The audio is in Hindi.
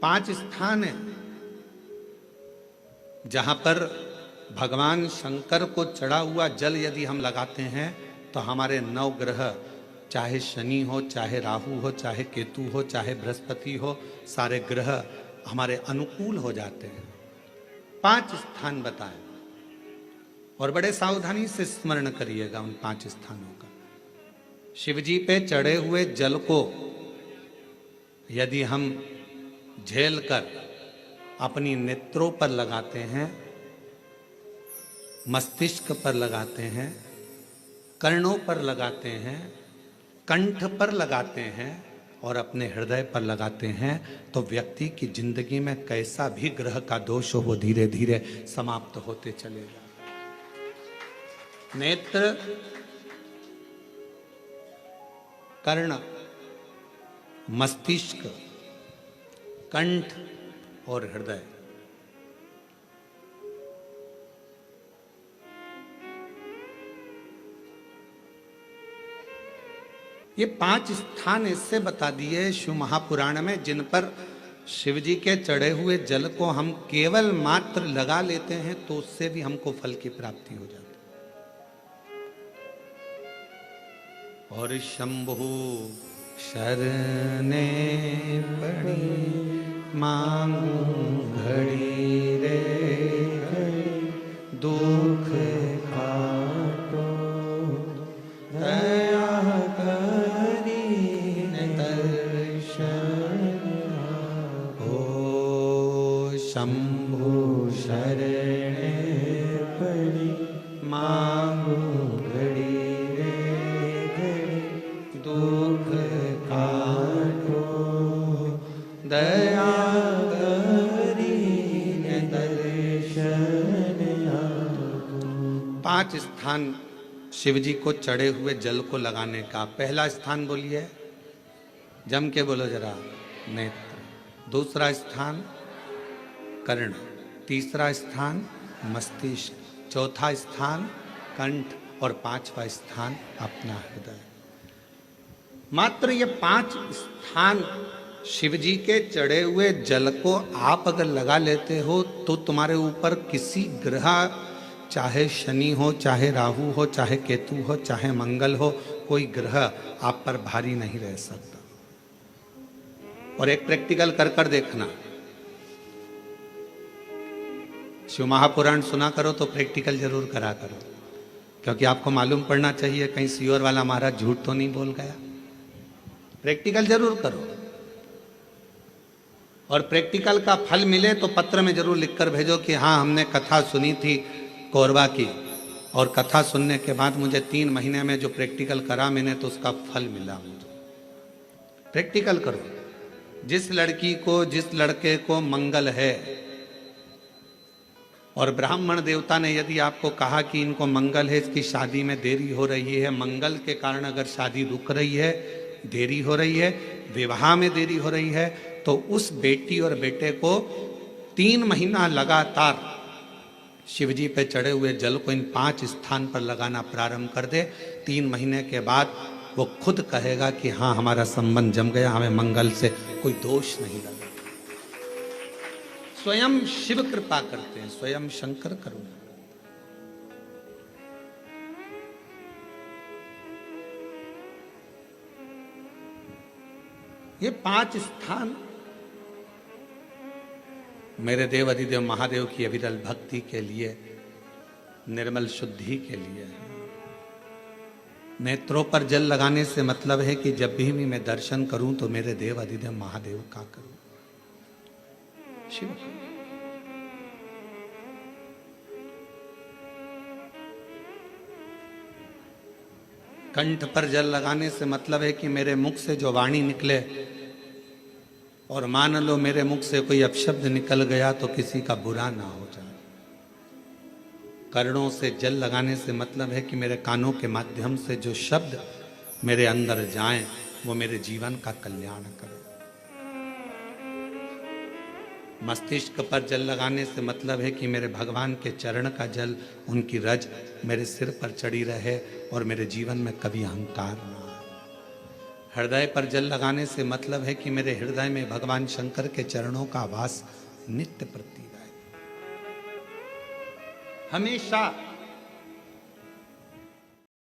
5 स्थान है जहां पर भगवान शंकर को चढ़ा हुआ जल यदि हम लगाते हैं तो हमारे 9 ग्रह, चाहे शनि हो, चाहे राहु हो, चाहे केतु हो, चाहे बृहस्पति हो, सारे ग्रह हमारे अनुकूल हो जाते हैं। 5 स्थान बताएं और बड़े सावधानी से स्मरण करिएगा उन 5 स्थानों का। शिव जी पे चढ़े हुए जल को यदि हम झेल कर अपनी नेत्रों पर लगाते हैं, मस्तिष्क पर लगाते हैं, कर्णों पर लगाते हैं, कंठ पर लगाते हैं और अपने हृदय पर लगाते हैं तो व्यक्ति की जिंदगी में कैसा भी ग्रह का दोष हो वो धीरे धीरे समाप्त होते चलेगा। नेत्र, कर्ण, मस्तिष्क, कंठ और हृदय, ये 5 स्थान इससे बता दिए शिव महापुराण में जिन पर शिव जी के चढ़े हुए जल को हम केवल मात्र लगा लेते हैं तो उससे भी हमको फल की प्राप्ति हो जाती है। और शंभु शरणे पड़ी मांगू घड़ी रे दुख काटो दया करी दर्शन हो। शंभु शरणे पड़ी मांगू घड़ी दुख काटो दया करी दर्शन आगो। 5 स्थान शिव जी को चढ़े हुए जल को लगाने का। पहला स्थान बोलिए, जम के बोलो जरा, नेत्र। दूसरा स्थान कर्ण, तीसरा स्थान मस्तिष्क, चौथा स्थान कंठ और 5वां स्थान अपना हृदय। मात्र ये 5 स्थान शिव जी के चढ़े हुए जल को आप अगर लगा लेते हो तो तुम्हारे ऊपर किसी ग्रह, चाहे शनि हो, चाहे राहु हो, चाहे केतु हो, चाहे मंगल हो, कोई ग्रह आप पर भारी नहीं रह सकता। और एक प्रैक्टिकल कर कर देखना, शिव महापुराण सुना करो तो प्रैक्टिकल जरूर करा करो, क्योंकि आपको मालूम पड़ना चाहिए कहीं सीओर वाला महाराज झूठ तो नहीं बोल गया। प्रैक्टिकल जरूर करो और प्रैक्टिकल का फल मिले तो पत्र में जरूर लिखकर भेजो कि हाँ हमने कथा सुनी थी कोरबा की और कथा सुनने के बाद मुझे 3 महीने में जो प्रैक्टिकल करा मैंने तो उसका फल मिला मुझे। प्रैक्टिकल करो। जिस लड़की को, जिस लड़के को मंगल है और ब्राह्मण देवता ने यदि आपको कहा कि इनको मंगल है, इसकी शादी में देरी हो रही है, मंगल के कारण अगर शादी रुक रही है, देरी हो रही है, विवाह में देरी हो रही है, तो उस बेटी और बेटे को 3 महीना लगातार शिवजी पे चढ़े हुए जल को इन 5 स्थान पर लगाना प्रारंभ कर दे। 3 महीने के बाद वो खुद कहेगा कि हाँ हमारा संबंध जम गया, हमें मंगल से कोई दोष नहीं लगा। स्वयं शिव कृपा करते हैं, स्वयं शंकर करुणा। ये 5 स्थान मेरे देव अधिदेव महादेव की अविरल भक्ति के लिए, निर्मल शुद्धि के लिए है। नेत्रों पर जल लगाने से मतलब है कि जब भी मैं दर्शन करूं तो मेरे देव अधिदेव महादेव का करूं, शिव। कंठ पर जल लगाने से मतलब है कि मेरे मुख से जो वाणी निकले, और मान लो मेरे मुख से कोई अपशब्द निकल गया तो किसी का बुरा ना हो जाए। कर्णों से जल लगाने से मतलब है कि मेरे कानों के माध्यम से जो शब्द मेरे अंदर जाएं वो मेरे जीवन का कल्याण करें। मस्तिष्क पर जल लगाने से मतलब है कि मेरे भगवान के चरण का जल, उनकी रज मेरे सिर पर चढ़ी रहे और मेरे जीवन में कभी अहंकार ना आए। हृदय पर जल लगाने से मतलब है कि मेरे हृदय में भगवान शंकर के चरणों का वास नित्य प्रतीत है। हमेशा